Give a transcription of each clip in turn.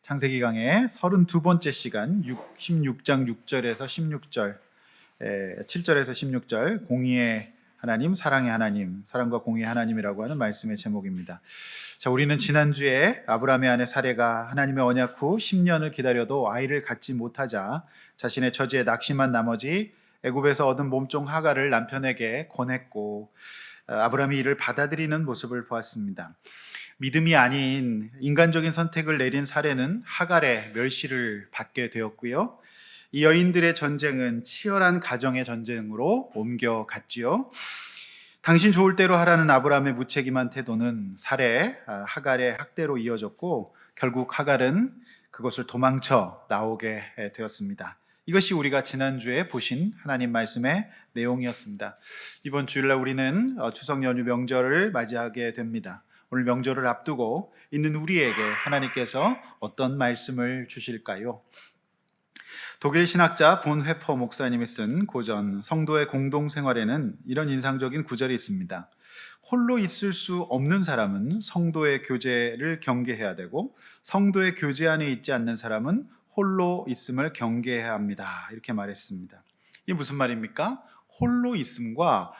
창세기 강의 32번째 시간 16장 6절에서 16절, 7절에서 16절 공의의 하나님, 사랑의 하나님, 사랑과 공의의 하나님이라고 하는 말씀의 제목입니다. 자, 우리는 지난주에 아브라함의 아내 사레가 하나님의 언약 후 10년을 기다려도 아이를 갖지 못하자 자신의 처지에 낙심한 나머지 애굽에서 얻은 몸종 하갈을 남편에게 권했고 아브라함이 이를 받아들이는 모습을 보았습니다. 믿음이 아닌 인간적인 선택을 내린 사례는 하갈의 멸시를 받게 되었고요. 이 여인들의 전쟁은 치열한 가정의 전쟁으로 옮겨갔지요. 당신 좋을 대로 하라는 아브라함의 무책임한 태도는 사례 하갈의 학대로 이어졌고 결국 하갈은 그것을 도망쳐 나오게 되었습니다. 이것이 우리가 지난주에 보신 하나님 말씀의 내용이었습니다. 이번 주일날 우리는 추석 연휴 명절을 맞이하게 됩니다. 오늘 명절을 앞두고 있는 우리에게 하나님께서 어떤 말씀을 주실까요? 독일 신학자 본 회퍼 목사님이 쓴 고전 성도의 공동생활에는 이런 인상적인 구절이 있습니다. 홀로 있을 수 없는 사람은 성도의 교제를 경계해야 되고 성도의 교제 안에 있지 않는 사람은 홀로 있음을 경계해야 합니다. 이렇게 말했습니다. 이게 무슨 말입니까? 홀로 있음과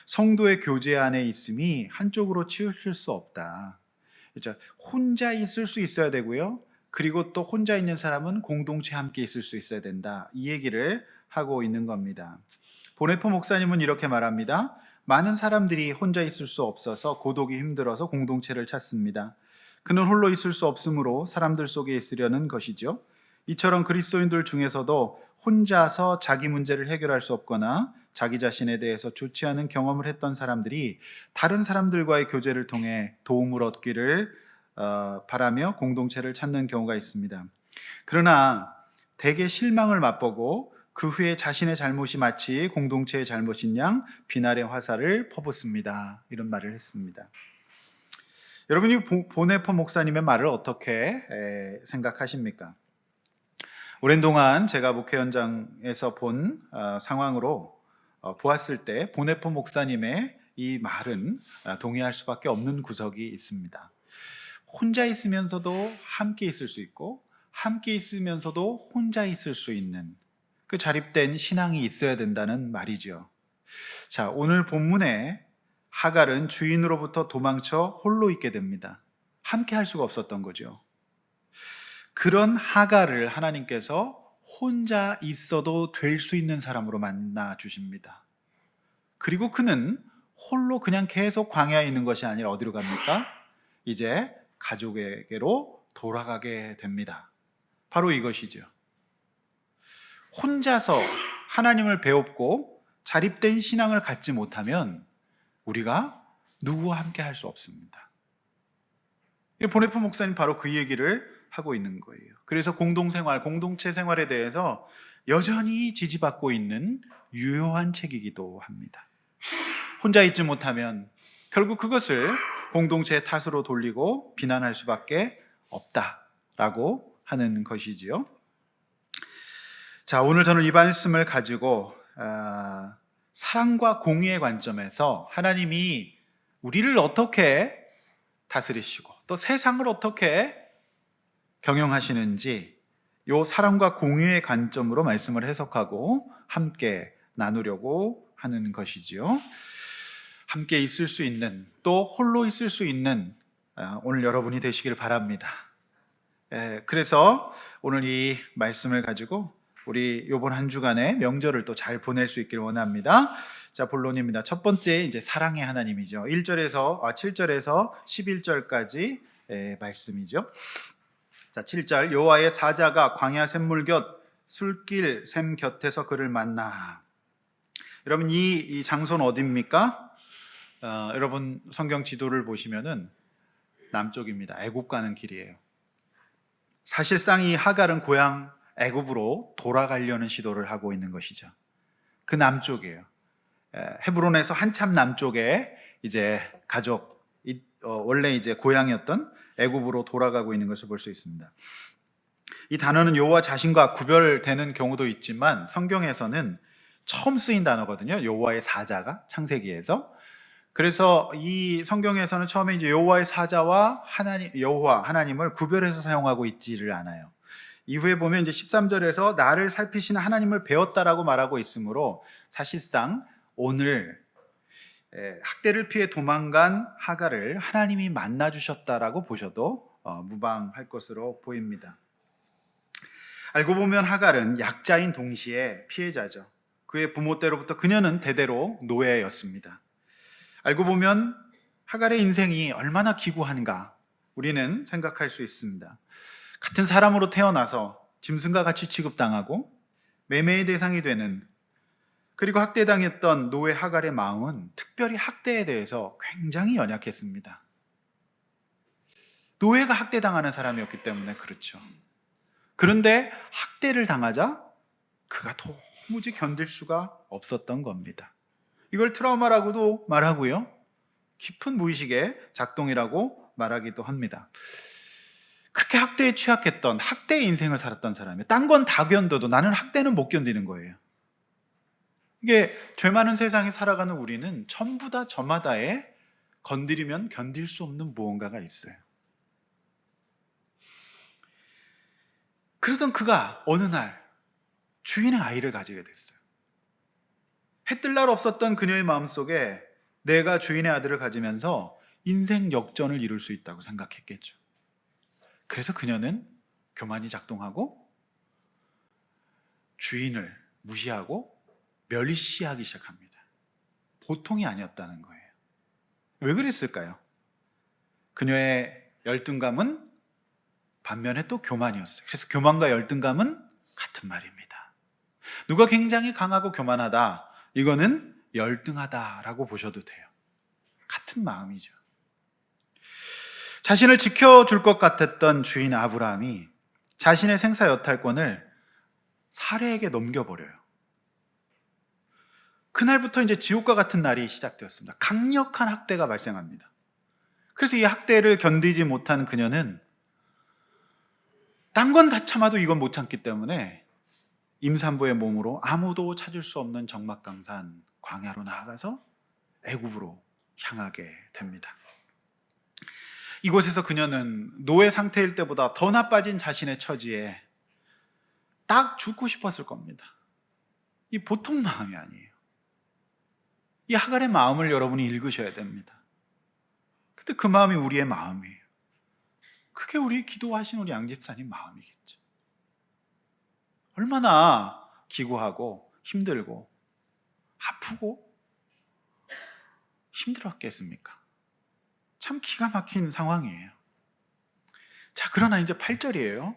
성도의 교제 안에 있음이 한쪽으로 치우칠 수 없다. 그렇죠? 혼자 있을 수 있어야 되고요. 그리고 또 혼자 있는 사람은 공동체 함께 있을 수 있어야 된다. 이 얘기를 하고 있는 겁니다. 보네포 목사님은 이렇게 말합니다. 많은 사람들이 혼자 있을 수 없어서 고독이 힘들어서 공동체를 찾습니다. 그는 홀로 있을 수 없으므로 사람들 속에 있으려는 것이죠. 이처럼 그리스도인들 중에서도 혼자서 자기 문제를 해결할 수 없거나 자기 자신에 대해서 좋지 않은 경험을 했던 사람들이 다른 사람들과의 교제를 통해 도움을 얻기를 바라며 공동체를 찾는 경우가 있습니다. 그러나 대개 실망을 맛보고 그 후에 자신의 잘못이 마치 공동체의 잘못인 양 비난의 화살을 퍼붓습니다. 이런 말을 했습니다. 여러분이 보네퍼 목사님의 말을 어떻게 생각하십니까? 오랜 동안 제가 목회 현장에서 본 상황으로 보았을 때 보네포 목사님의 이 말은 동의할 수밖에 없는 구석이 있습니다. 혼자 있으면서도 함께 있을 수 있고 함께 있으면서도 혼자 있을 수 있는 그 자립된 신앙이 있어야 된다는 말이죠. 자, 오늘 본문에 하갈은 주인으로부터 도망쳐 홀로 있게 됩니다. 함께 할 수가 없었던 거죠. 그런 하갈을 하나님께서 혼자 있어도 될 수 있는 사람으로 만나 주십니다. 그리고 그는 홀로 그냥 계속 광야에 있는 것이 아니라 어디로 갑니까? 이제 가족에게로 돌아가게 됩니다. 바로 이것이죠. 혼자서 하나님을 배웠고 자립된 신앙을 갖지 못하면 우리가 누구와 함께 할 수 없습니다. 보네포 목사님 바로 그 얘기를 하고 있는 거예요. 그래서 공동생활, 공동체 생활에 대해서 여전히 지지받고 있는 유효한 책이기도 합니다. 혼자 있지 못하면 결국 그것을 공동체의 탓으로 돌리고 비난할 수밖에 없다라고 하는 것이지요. 자, 오늘 저는 이 말씀을 가지고 사랑과 공의의 관점에서 하나님이 우리를 어떻게 다스리시고 또 세상을 어떻게 경영하시는지 이 사랑과 공의의 관점으로 말씀을 해석하고 함께 나누려고 하는 것이지요. 함께 있을 수 있는 또 홀로 있을 수 있는 오늘 여러분이 되시길 바랍니다. 그래서 오늘 이 말씀을 가지고 우리 이번 한 주간의 명절을 또 잘 보낼 수 있길 원합니다. 자, 본론입니다. 첫 번째 이제 사랑의 하나님이죠. 7절에서 11절까지 말씀이죠. 자, 7절 여호와의 사자가 광야 샘물 곁 술길 샘 곁에서 그를 만나. 여러분 이 장소는 어디입니까? 여러분 성경 지도를 보시면은 남쪽입니다. 애굽 가는 길이에요. 사실상 이 하갈은 고향 애굽으로 돌아가려는 시도를 하고 있는 것이죠. 그 남쪽이에요. 헤브론에서 한참 남쪽에 이제 가족 원래 이제 고향이었던 애굽으로 돌아가고 있는 것을 볼 수 있습니다. 이 단어는 여호와 자신과 구별되는 경우도 있지만 성경에서는 처음 쓰인 단어거든요. 여호와의 사자가 창세기에서 그래서 이 성경에서는 처음에 이제 여호와의 사자와 여호와 하나님을 구별해서 사용하고 있지를 않아요. 이후에 보면 이제 13절에서 나를 살피시는 하나님을 배웠다라고 말하고 있으므로 사실상 오늘 학대를 피해 도망간 하갈을 하나님이 만나 주셨다라고 보셔도 무방할 것으로 보입니다. 알고 보면 하갈은 약자인 동시에 피해자죠. 그의 부모 때로부터 그녀는 대대로 노예였습니다. 알고 보면 하갈의 인생이 얼마나 기구한가 우리는 생각할 수 있습니다. 같은 사람으로 태어나서 짐승과 같이 취급당하고 매매의 대상이 되는, 그리고 학대당했던 노예 하갈의 마음은 특별히 학대에 대해서 굉장히 연약했습니다. 노예가 학대당하는 사람이었기 때문에 그렇죠. 그런데 학대를 당하자 그가 도무지 견딜 수가 없었던 겁니다. 이걸 트라우마라고도 말하고요, 깊은 무의식의 작동이라고 말하기도 합니다. 그렇게 학대에 취약했던, 학대의 인생을 살았던 사람이 딴 건 다 견뎌도 나는 학대는 못 견디는 거예요. 이게 죄 많은 세상에 살아가는 우리는 전부 다 저마다에 건드리면 견딜 수 없는 무언가가 있어요. 그러던 그가 어느 날 주인의 아이를 가지게 됐어요. 해뜰 날 없었던 그녀의 마음속에 내가 주인의 아들을 가지면서 인생 역전을 이룰 수 있다고 생각했겠죠. 그래서 그녀는 교만이 작동하고 주인을 무시하고 멸시하기 시작합니다. 보통이 아니었다는 거예요. 왜 그랬을까요? 그녀의 열등감은 반면에 또 교만이었어요. 그래서 교만과 열등감은 같은 말입니다. 누가 굉장히 강하고 교만하다, 이거는 열등하다라고 보셔도 돼요. 같은 마음이죠. 자신을 지켜줄 것 같았던 주인 아브라함이 자신의 생사 여탈권을 사레에게 넘겨버려요. 그날부터 이제 지옥과 같은 날이 시작되었습니다. 강력한 학대가 발생합니다. 그래서 이 학대를 견디지 못한 그녀는 딴 건 다 참아도 이건 못 참기 때문에 임산부의 몸으로 아무도 찾을 수 없는 적막강산 광야로 나아가서 애굽으로 향하게 됩니다. 이곳에서 그녀는 노예 상태일 때보다 더 나빠진 자신의 처지에 딱 죽고 싶었을 겁니다. 이 보통 마음이 아니에요. 이 하갈의 마음을 여러분이 읽으셔야 됩니다. 근데 그 마음이 우리의 마음이에요. 그게 우리 기도하신 우리 양집사님 마음이겠죠. 얼마나 기구하고 힘들고 아프고 힘들었겠습니까? 참 기가 막힌 상황이에요. 자, 그러나 이제 8절이에요.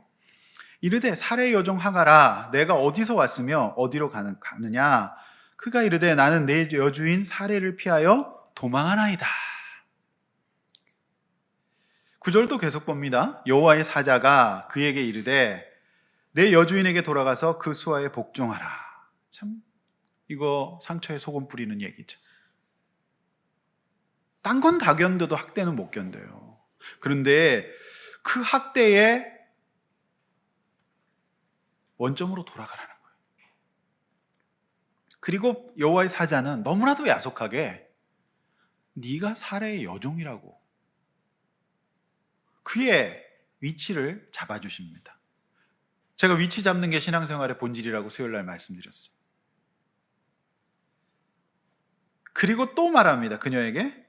이르되 사레 여종 하갈아, 내가 어디서 왔으며 어디로 가느냐? 그가 이르되 나는 내 여주인 사레를 피하여 도망하나이다. 9절도 계속 봅니다. 여호와의 사자가 그에게 이르되 내 여주인에게 돌아가서 그 수하에 복종하라. 참 이거 상처에 소금 뿌리는 얘기죠. 딴 건 다 견뎌도 학대는 못 견뎌요. 그런데 그 학대의 원점으로 돌아가라는 거예요. 그리고 여호와의 사자는 너무나도 야속하게 네가 사레의 여종이라고 그의 위치를 잡아주십니다. 제가 위치 잡는 게 신앙생활의 본질이라고 수요일날 말씀드렸어요. 그리고 또 말합니다. 그녀에게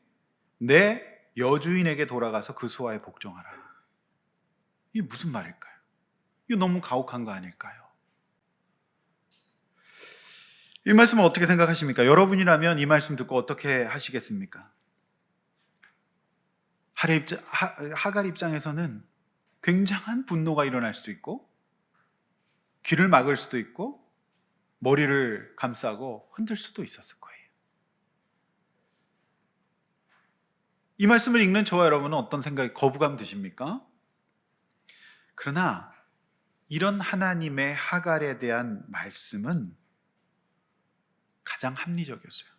내 여주인에게 돌아가서 그 수하에 복종하라. 이게 무슨 말일까요? 이거 너무 가혹한 거 아닐까요? 이 말씀을 어떻게 생각하십니까? 여러분이라면 이 말씀 듣고 어떻게 하시겠습니까? 하갈 입장에서는 굉장한 분노가 일어날 수도 있고 귀를 막을 수도 있고 머리를 감싸고 흔들 수도 있었을 거예요. 이 말씀을 읽는 저와 여러분은 어떤 생각이, 거부감 드십니까? 그러나 이런 하나님의 하갈에 대한 말씀은 가장 합리적이었어요.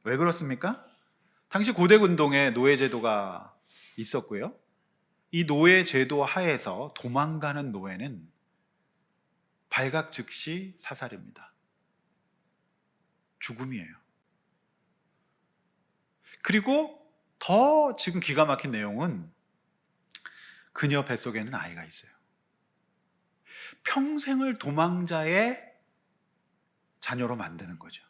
왜 그렇습니까? 당시 고대 운동에 노예 제도가 있었고요. 이 노예 제도 하에서 도망가는 노예는 발각 즉시 사살입니다. 죽음이에요. 그리고 더 지금 기가 막힌 내용은 그녀 뱃속에는 아이가 있어요. 평생을 도망자의 자녀로 만드는 거죠.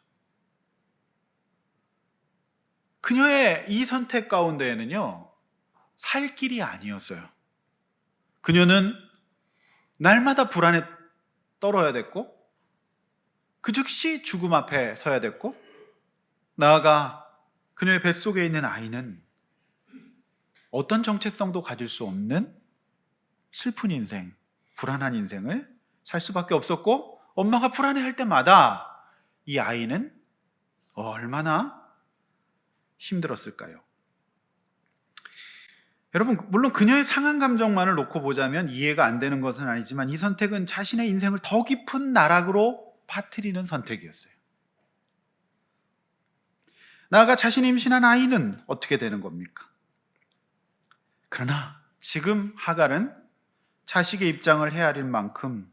그녀의 이 선택 가운데에는요, 살 길이 아니었어요. 그녀는 날마다 불안에 떨어야 됐고, 그 즉시 죽음 앞에 서야 됐고, 나아가 그녀의 뱃속에 있는 아이는 어떤 정체성도 가질 수 없는 슬픈 인생, 불안한 인생을 살 수밖에 없었고, 엄마가 불안해할 때마다 이 아이는 얼마나 힘들었을까요? 여러분, 물론 그녀의 상한 감정만을 놓고 보자면 이해가 안 되는 것은 아니지만 이 선택은 자신의 인생을 더 깊은 나락으로 빠뜨리는 선택이었어요. 나아가 자신이 임신한 아이는 어떻게 되는 겁니까? 그러나 지금 하갈은 자식의 입장을 헤아릴 만큼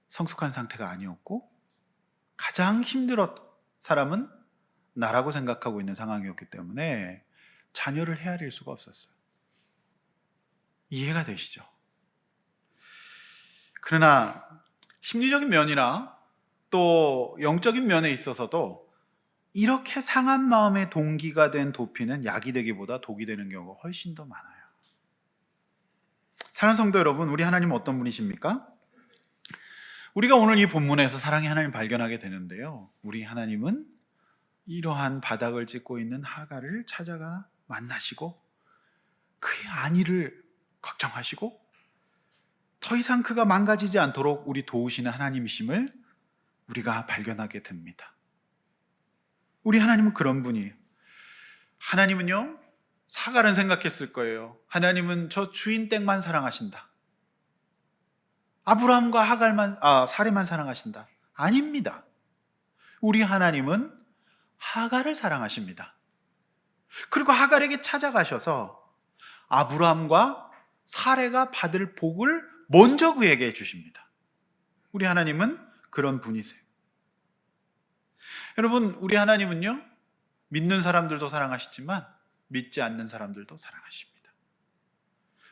성숙한 상태가 아니었고, 가장 힘들었 사람은 나라고 생각하고 있는 상황이었기 때문에 자녀를 헤아릴 수가 없었어요. 이해가 되시죠? 그러나 심리적인 면이나 또 영적인 면에 있어서도 이렇게 상한 마음의 동기가 된 도피는 약이 되기보다 독이 되는 경우가 훨씬 더 많아요. 사랑하는 성도 여러분, 우리 하나님은 어떤 분이십니까? 우리가 오늘 이 본문에서 사랑의 하나님 발견하게 되는데요, 우리 하나님은 이러한 바닥을 짚고 있는 하갈을 찾아가 만나시고 그의 안위를 걱정하시고 더 이상 그가 망가지지 않도록 우리 도우시는 하나님이심을 우리가 발견하게 됩니다. 우리 하나님은 그런 분이에요. 하나님은요, 하갈은 생각했을 거예요. 하나님은 저 주인 댁만 사랑하신다. 아브라함과 사레만 사랑하신다. 아닙니다. 우리 하나님은 하갈을 사랑하십니다. 그리고 하갈에게 찾아가셔서 아브라함과 사레가 받을 복을 먼저 그에게 주십니다. 우리 하나님은 그런 분이세요. 여러분, 우리 하나님은요, 믿는 사람들도 사랑하시지만 믿지 않는 사람들도 사랑하십니다.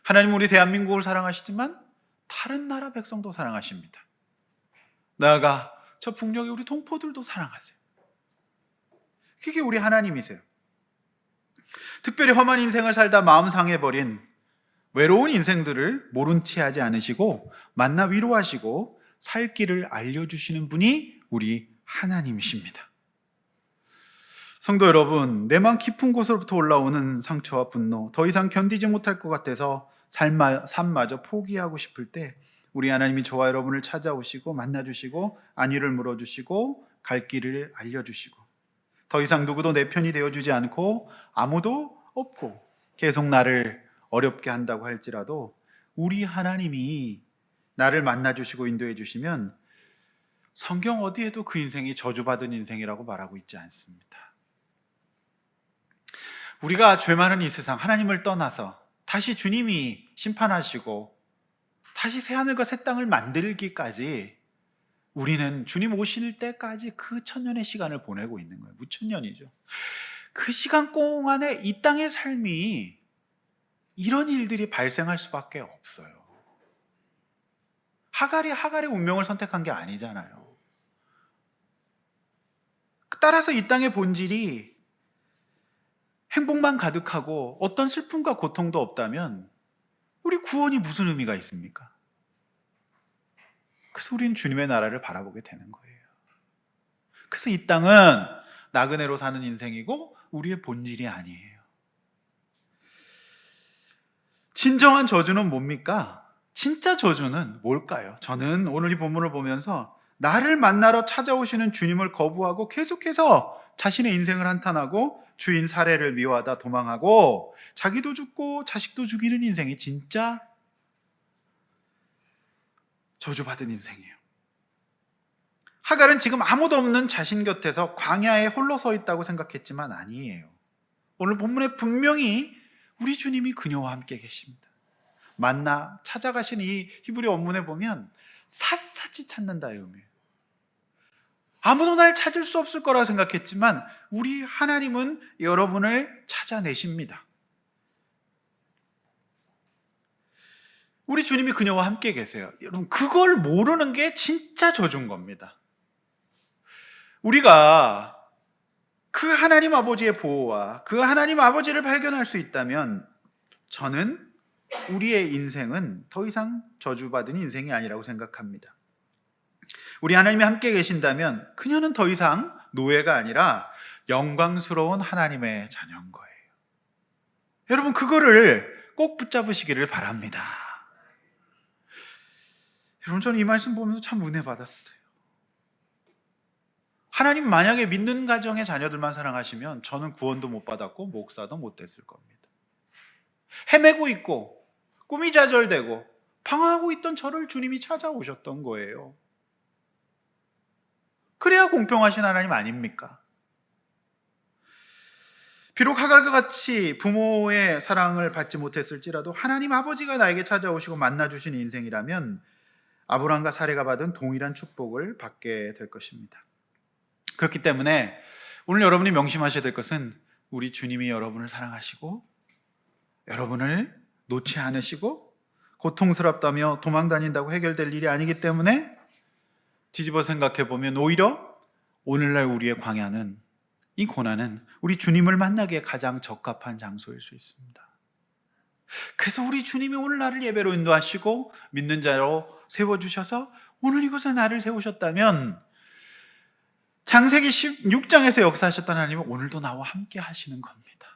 하나님은 우리 대한민국을 사랑하시지만 다른 나라 백성도 사랑하십니다. 나아가 저 북녘의 우리 동포들도 사랑하세요. 그게 우리 하나님이세요. 특별히 험한 인생을 살다 마음 상해버린 외로운 인생들을 모른 채 하지 않으시고 만나 위로하시고 살 길을 알려주시는 분이 우리 하나님이십니다. 성도 여러분, 내 마음 깊은 곳으로부터 올라오는 상처와 분노, 더 이상 견디지 못할 것 같아서 삶마저 포기하고 싶을 때 우리 하나님이 저와 여러분을 찾아오시고 만나주시고 안위를 물어주시고 갈 길을 알려주시고 더 이상 누구도 내 편이 되어주지 않고 아무도 없고 계속 나를 어렵게 한다고 할지라도 우리 하나님이 나를 만나주시고 인도해 주시면 성경 어디에도 그 인생이 저주받은 인생이라고 말하고 있지 않습니다. 우리가 죄 많은 이 세상 하나님을 떠나서 다시 주님이 심판하시고 다시 새하늘과 새 땅을 만들기까지 우리는 주님 오실 때까지 그 천년의 시간을 보내고 있는 거예요. 무천년이죠. 그 시간 동안에 이 땅의 삶이 이런 일들이 발생할 수밖에 없어요. 하갈의 운명을 선택한 게 아니잖아요. 따라서 이 땅의 본질이 행복만 가득하고 어떤 슬픔과 고통도 없다면 우리 구원이 무슨 의미가 있습니까? 그래서 우리는 주님의 나라를 바라보게 되는 거예요. 그래서 이 땅은 나그네로 사는 인생이고 우리의 본질이 아니에요. 진정한 저주는 뭡니까? 진짜 저주는 뭘까요? 저는 오늘 이 본문을 보면서 나를 만나러 찾아오시는 주님을 거부하고 계속해서 자신의 인생을 한탄하고 주인 사례를 미워하다 도망하고 자기도 죽고 자식도 죽이는 인생이 진짜 저주받은 인생이에요. 하갈은 지금 아무도 없는 자신 곁에서 광야에 홀로 서 있다고 생각했지만 아니에요. 오늘 본문에 분명히 우리 주님이 그녀와 함께 계십니다. 만나 찾아가신 이 히브리 원문에 보면 샅샅이 찾는다의 의미예요. 아무도 날 찾을 수 없을 거라고 생각했지만 우리 하나님은 여러분을 찾아내십니다. 우리 주님이 그녀와 함께 계세요. 여러분, 그걸 모르는 게 진짜 저주인 겁니다. 우리가 그 하나님 아버지의 보호와 그 하나님 아버지를 발견할 수 있다면 저는 우리의 인생은 더 이상 저주받은 인생이 아니라고 생각합니다. 우리 하나님이 함께 계신다면 그녀는 더 이상 노예가 아니라 영광스러운 하나님의 자녀인 거예요. 여러분, 그거를 꼭 붙잡으시기를 바랍니다. 여러분, 저는 이 말씀 보면서 참 은혜 받았어요. 하나님 만약에 믿는 가정의 자녀들만 사랑하시면 저는 구원도 못 받았고 목사도 못 됐을 겁니다. 헤매고 있고 꿈이 좌절되고 방황하고 있던 저를 주님이 찾아오셨던 거예요. 그래야 공평하신 하나님 아닙니까? 비록 하갈과 같이 부모의 사랑을 받지 못했을지라도 하나님 아버지가 나에게 찾아오시고 만나주신 인생이라면 아브라함과 사레가 받은 동일한 축복을 받게 될 것입니다. 그렇기 때문에 오늘 여러분이 명심하셔야 될 것은 우리 주님이 여러분을 사랑하시고 여러분을 놓지 않으시고 고통스럽다며 도망다닌다고 해결될 일이 아니기 때문에 뒤집어 생각해 보면 오히려 오늘날 우리의 광야는, 이 고난은 우리 주님을 만나기에 가장 적합한 장소일 수 있습니다. 그래서 우리 주님이 오늘 나를 예배로 인도하시고 믿는 자로 세워주셔서 오늘 이곳에 나를 세우셨다면 창세기 16장에서 역사하셨던 하나님은 오늘도 나와 함께 하시는 겁니다.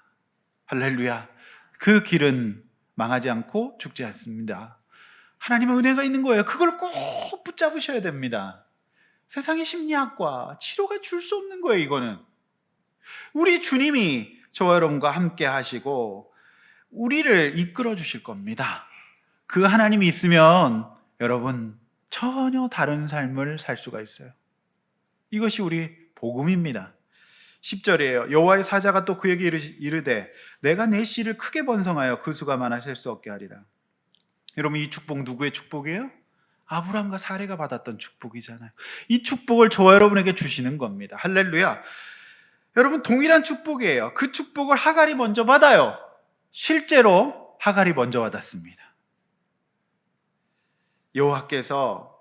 할렐루야. 그 길은 망하지 않고 죽지 않습니다. 하나님의 은혜가 있는 거예요. 그걸 꼭 붙잡으셔야 됩니다. 세상의 심리학과 치료가 줄 수 없는 거예요. 이거는 우리 주님이 저와 여러분과 함께 하시고 우리를 이끌어 주실 겁니다. 그 하나님이 있으면 여러분 전혀 다른 삶을 살 수가 있어요. 이것이 우리 복음입니다. 10절이에요. 여호와의 사자가 또 그에게 이르되 내가 내 씨를 크게 번성하여 그 수가 많아 셀 수 없게 하리라. 여러분, 이 축복 누구의 축복이에요? 아브라함과 사레가 받았던 축복이잖아요. 이 축복을 저와 여러분에게 주시는 겁니다. 할렐루야. 여러분, 동일한 축복이에요. 그 축복을 하갈이 먼저 받아요. 실제로 하갈이 먼저 받았습니다. 여호와께서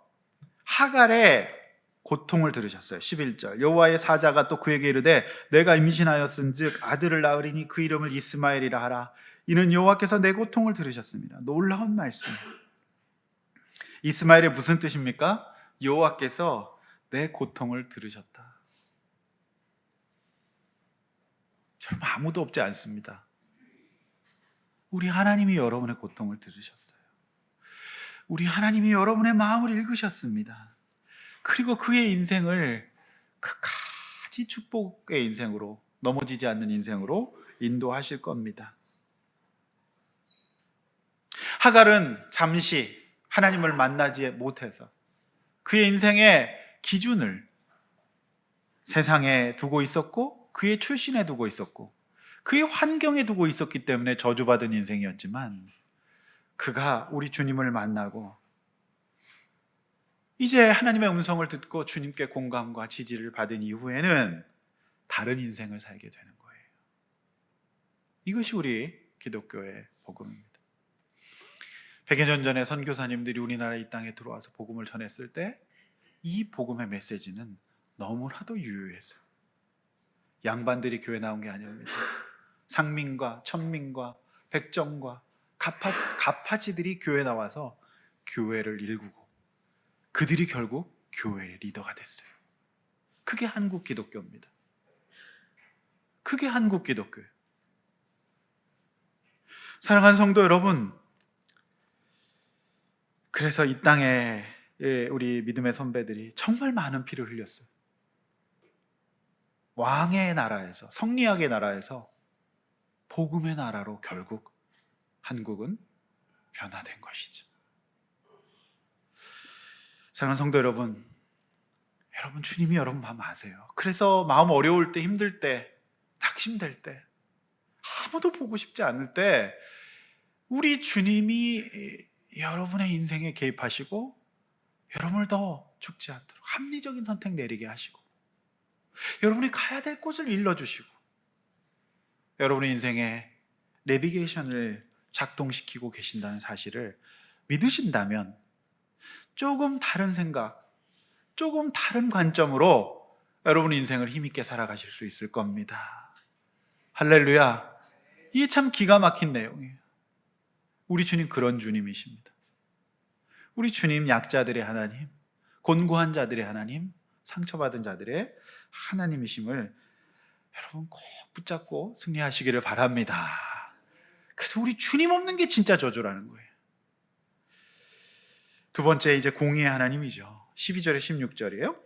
하갈의 고통을 들으셨어요. 11절. 여호와의 사자가 또 그에게 이르되 내가 임신하였은즉 아들을 낳으리니 그 이름을 이스마엘이라 하라. 이는 여호와께서 내 고통을 들으셨습니다. 놀라운 말씀. 이스마엘이 무슨 뜻입니까? 여호와께서 내 고통을 들으셨다. 여러분, 아무도 없지 않습니다. 우리 하나님이 여러분의 고통을 들으셨어요. 우리 하나님이 여러분의 마음을 읽으셨습니다. 그리고 그의 인생을 끝까지 축복의 인생으로, 넘어지지 않는 인생으로 인도하실 겁니다. 하갈은 잠시 하나님을 만나지 못해서 그의 인생의 기준을 세상에 두고 있었고 그의 출신에 두고 있었고 그의 환경에 두고 있었기 때문에 저주받은 인생이었지만 그가 우리 주님을 만나고 이제 하나님의 음성을 듣고 주님께 공감과 지지를 받은 이후에는 다른 인생을 살게 되는 거예요. 이것이 우리 기독교의 복음입니다. 100여 년 전에 선교사님들이 우리나라 이 땅에 들어와서 복음을 전했을 때 이 복음의 메시지는 너무나도 유효했어요. 양반들이 교회 나온 게 아닙니다. 상민과 천민과 백정과 갑파치들이 교회 나와서 교회를 일구고 그들이 결국 교회의 리더가 됐어요. 그게 한국 기독교입니다. 그게 한국 기독교예요. 사랑하는 성도 여러분, 그래서 이 땅에 우리 믿음의 선배들이 정말 많은 피를 흘렸어요. 왕의 나라에서, 성리학의 나라에서 복음의 나라로 결국 한국은 변화된 것이죠. 사랑하는 성도 여러분, 주님이 여러분 마음 아세요. 그래서 마음 어려울 때, 힘들 때, 낙심될 때, 아무도 보고 싶지 않을 때 우리 주님이 여러분의 인생에 개입하시고 여러분을 더 죽지 않도록 합리적인 선택 내리게 하시고 여러분이 가야 될 곳을 일러주시고 여러분의 인생에 내비게이션을 작동시키고 계신다는 사실을 믿으신다면 조금 다른 생각, 조금 다른 관점으로 여러분 인생을 힘있게 살아가실 수 있을 겁니다. 할렐루야. 이게 참 기가 막힌 내용이에요. 우리 주님 그런 주님이십니다. 우리 주님 약자들의 하나님, 곤고한 자들의 하나님, 상처받은 자들의 하나님이심을 여러분 꼭 붙잡고 승리하시기를 바랍니다. 그래서 우리 주님 없는 게 진짜 저주라는 거예요. 두 번째 이제 공의의 하나님이죠. 12절에 16절이에요.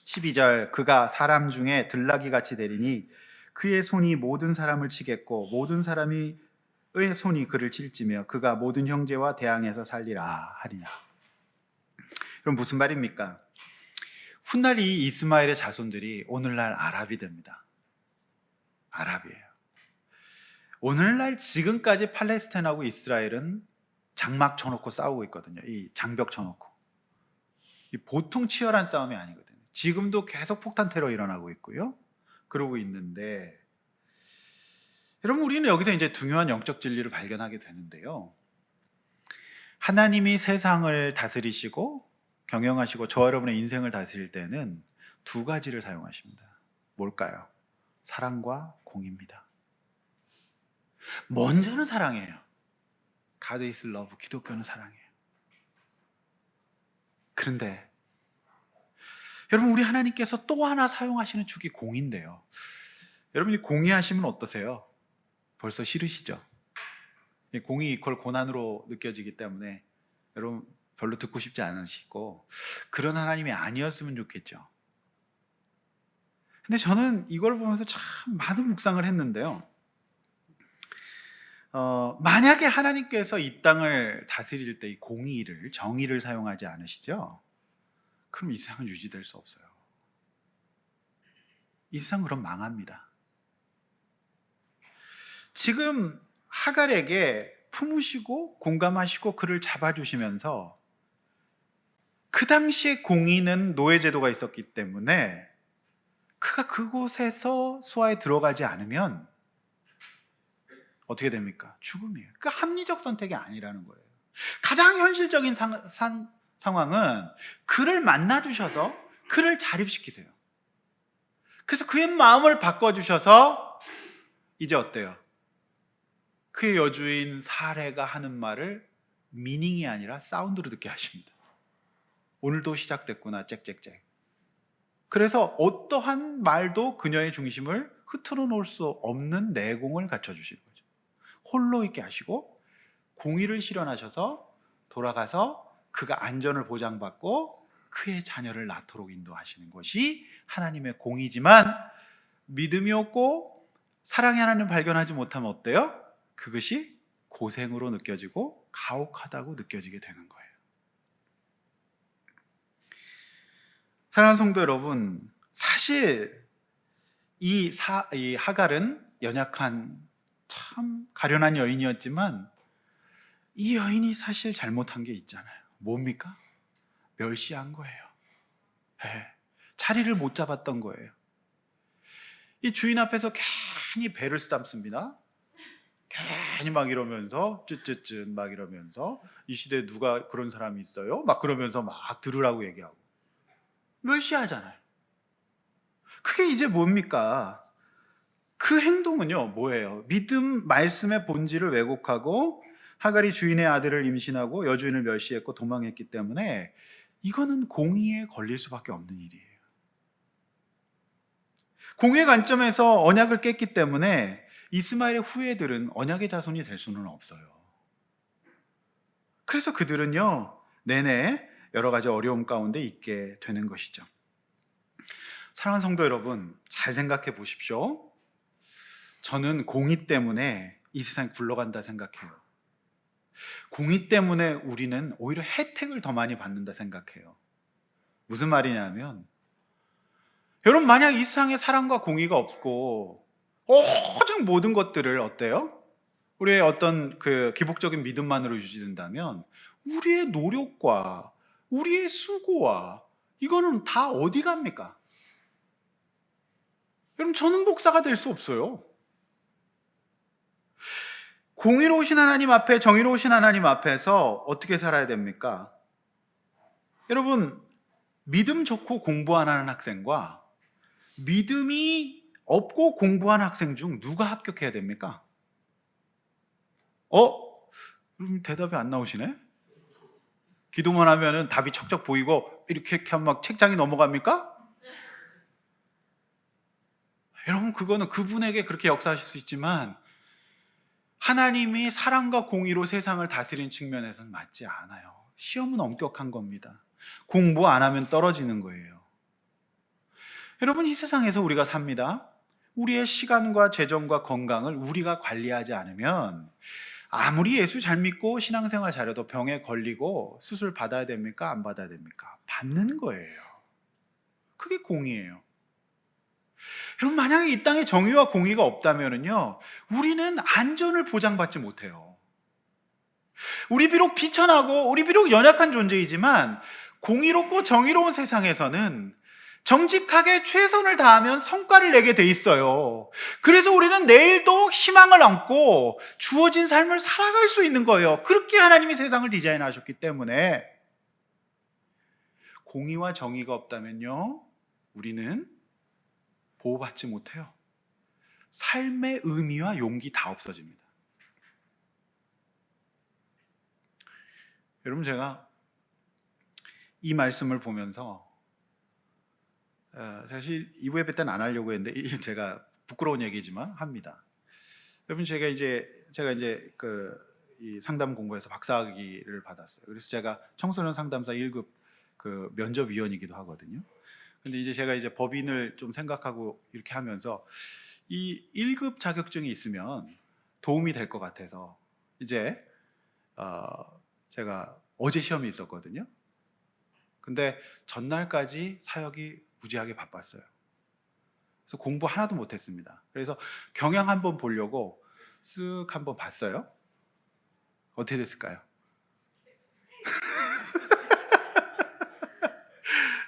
12절 그가 사람 중에 들나귀 같이 되리니 그의 손이 모든 사람을 치겠고 모든 사람이 의 손이 그를 칠지며 그가 모든 형제와 대항해서 살리라 하리라. 그럼 무슨 말입니까? 훗날 이 이스마엘의 자손들이 오늘날 아랍이 됩니다. 아랍이에요. 오늘날 지금까지 팔레스타인하고 이스라엘은 장막 쳐놓고 싸우고 있거든요. 이 장벽 쳐놓고. 이 보통 치열한 싸움이 아니거든요. 지금도 계속 폭탄 테러 일어나고 있고요. 그러고 있는데 여러분 우리는 여기서 이제 중요한 영적 진리를 발견하게 되는데요. 하나님이 세상을 다스리시고 경영하시고 저 여러분의 인생을 다스릴 때는 두 가지를 사용하십니다. 뭘까요? 사랑과 공입니다. 먼저는 사랑이에요. God is love. 기독교는 사랑이에요. 그런데 여러분 우리 하나님께서 또 하나 사용하시는 축이 공인데요. 여러분이 공의하시면 어떠세요? 벌써 싫으시죠? 공이 이퀄 고난으로 느껴지기 때문에 여러분 별로 듣고 싶지 않으시고 그런 하나님이 아니었으면 좋겠죠. 근데 저는 이걸 보면서 참 많은 묵상을 했는데요. 만약에 하나님께서 이 땅을 다스릴 때 이 공의를, 정의를 사용하지 않으시죠? 그럼 이 세상은 유지될 수 없어요. 이 세상은 그럼 망합니다. 지금 하갈에게 품으시고 공감하시고 그를 잡아주시면서 그 당시에 공의는 노예제도가 있었기 때문에 그가 그곳에서 수하에 들어가지 않으면 어떻게 됩니까? 죽음이에요. 그 합리적 선택이 아니라는 거예요. 가장 현실적인 상황은 그를 만나주셔서 그를 자립시키세요. 그래서 그의 마음을 바꿔주셔서 이제 어때요? 그의 여주인 사레가 하는 말을 미닝이 아니라 사운드로 듣게 하십니다. 오늘도 시작됐구나 짹짹짹. 그래서 어떠한 말도 그녀의 중심을 흐트러 놓을 수 없는 내공을 갖춰주시는 거죠. 홀로 있게 하시고 공의를 실현하셔서 돌아가서 그가 안전을 보장받고 그의 자녀를 낳도록 인도하시는 것이 하나님의 공의지만 믿음이 없고 사랑의 하나님을 발견하지 못하면 어때요? 그것이 고생으로 느껴지고 가혹하다고 느껴지게 되는 거예요. 사랑하는 성도 여러분, 사실 이 하갈은 연약한 참 가련한 여인이었지만 이 여인이 사실 잘못한 게 있잖아요. 뭡니까? 멸시한 거예요. 네. 자리를 못 잡았던 거예요. 이 주인 앞에서 괜히 배를 쓰담습니다. 괜히 막 이러면서 쯧쯧쯧 막 이러면서 이 시대에 누가 그런 사람이 있어요? 막 그러면서 막 들으라고 얘기하고 멸시하잖아요. 그게 이제 뭡니까? 그 행동은요 뭐예요? 믿음 말씀의 본질을 왜곡하고 하갈이 주인의 아들을 임신하고 여주인을 멸시했고 도망했기 때문에 이거는 공의에 걸릴 수밖에 없는 일이에요. 공의의 관점에서 언약을 깼기 때문에 이스마엘의 후예들은 언약의 자손이 될 수는 없어요. 그래서 그들은요 내내 여러 가지 어려움 가운데 있게 되는 것이죠. 사랑하는 성도 여러분, 잘 생각해 보십시오. 저는 공의 때문에 이 세상이 굴러간다 생각해요. 공의 때문에 우리는 오히려 혜택을 더 많이 받는다 생각해요. 무슨 말이냐면 여러분 만약 이 세상에 사랑과 공의가 없고 오직 모든 것들을 어때요? 우리의 어떤 그 기복적인 믿음만으로 유지된다면 우리의 노력과 우리의 수고와 이거는 다 어디 갑니까? 여러분, 저는 목사가 될 수 없어요. 공의로우신 하나님 앞에, 정의로우신 하나님 앞에서 어떻게 살아야 됩니까? 여러분, 믿음 좋고 공부 안 하는 학생과 믿음이 없고 공부한 학생 중 누가 합격해야 됩니까? 대답이 안 나오시네? 기도만 하면은 답이 척척 보이고 이렇게 하면 막 책장이 넘어갑니까? 여러분, 그거는 그분에게 그렇게 역사하실 수 있지만 하나님이 사랑과 공의로 세상을 다스리는 측면에서는 맞지 않아요. 시험은 엄격한 겁니다. 공부 안 하면 떨어지는 거예요. 여러분, 이 세상에서 우리가 삽니다. 우리의 시간과 재정과 건강을 우리가 관리하지 않으면 아무리 예수 잘 믿고 신앙생활 잘해도 병에 걸리고 수술 받아야 됩니까? 안 받아야 됩니까? 받는 거예요. 그게 공의예요. 여러분, 만약에 이 땅에 정의와 공의가 없다면요, 우리는 안전을 보장받지 못해요. 우리 비록 비천하고 우리 비록 연약한 존재이지만 공의롭고 정의로운 세상에서는 정직하게 최선을 다하면 성과를 내게 돼 있어요. 그래서 우리는 내일도 희망을 안고 주어진 삶을 살아갈 수 있는 거예요. 그렇게 하나님이 세상을 디자인하셨기 때문에 공의와 정의가 없다면요, 우리는 보호받지 못해요. 삶의 의미와 용기 다 없어집니다. 여러분, 제가 이 말씀을 보면서 사실 2부 예배 때는 안 하려고 했는데 제가 부끄러운 얘기지만 합니다. 여러분, 제가 이제 이 상담 공부에서 박사학위를 받았어요. 그래서 제가 청소년 상담사 1급 그 면접위원이기도 하거든요. 근데 이제 제가 이제 법인을 좀 생각하고 이렇게 하면서 이 1급 자격증이 있으면 도움이 될 것 같아서 이제 제가 어제 시험이 있었거든요. 근데 전날까지 사역이 무지하게 바빴어요. 그래서 공부 하나도 못했습니다. 그래서 경향 한번 보려고 쓱 한번 봤어요. 어떻게 됐을까요?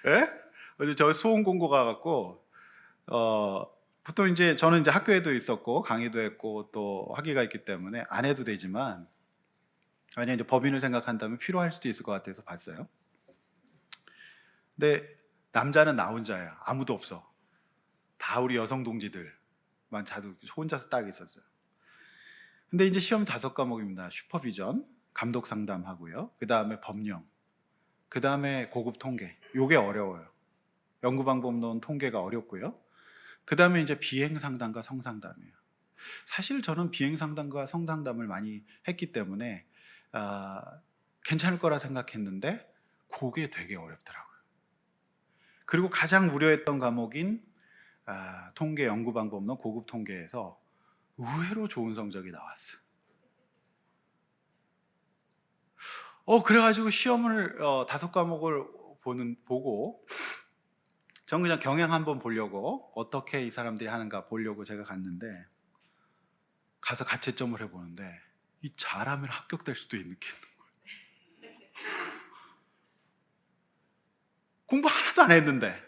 예? 어제 저 수험 공고 가갖고 보통 이제 저는 이제 학교에도 있었고 강의도 했고 또 학위가 있기 때문에 안 해도 되지만 만약 이제 법인을 생각한다면 필요할 수도 있을 것 같아서 봤어요. 근데 남자는 나 혼자야. 아무도 없어. 다 우리 여성 동지들만 자도 혼자서 딱 있었어요. 근데 이제 시험 5과목입니다. 슈퍼비전, 감독 상담하고요. 그 다음에 법령, 그 다음에 고급 통계. 요게 어려워요. 연구방법론 통계가 어렵고요. 그 다음에 이제 비행 상담과 성상담이에요. 사실 저는 비행 상담과 성상담을 많이 했기 때문에 괜찮을 거라 생각했는데 그게 되게 어렵더라고요. 그리고 가장 우려했던 과목인 통계, 연구방법론, 고급 통계에서 의외로 좋은 성적이 나왔어요. 그래가지고 시험을 5과목을 보고 전 그냥 경향 한번 보려고 어떻게 이 사람들이 하는가 보려고 제가 갔는데 가서 가채점을 해보는데 이 잘하면 합격될 수도 있는 게 있는 거예요. 공부 하나도 안 했는데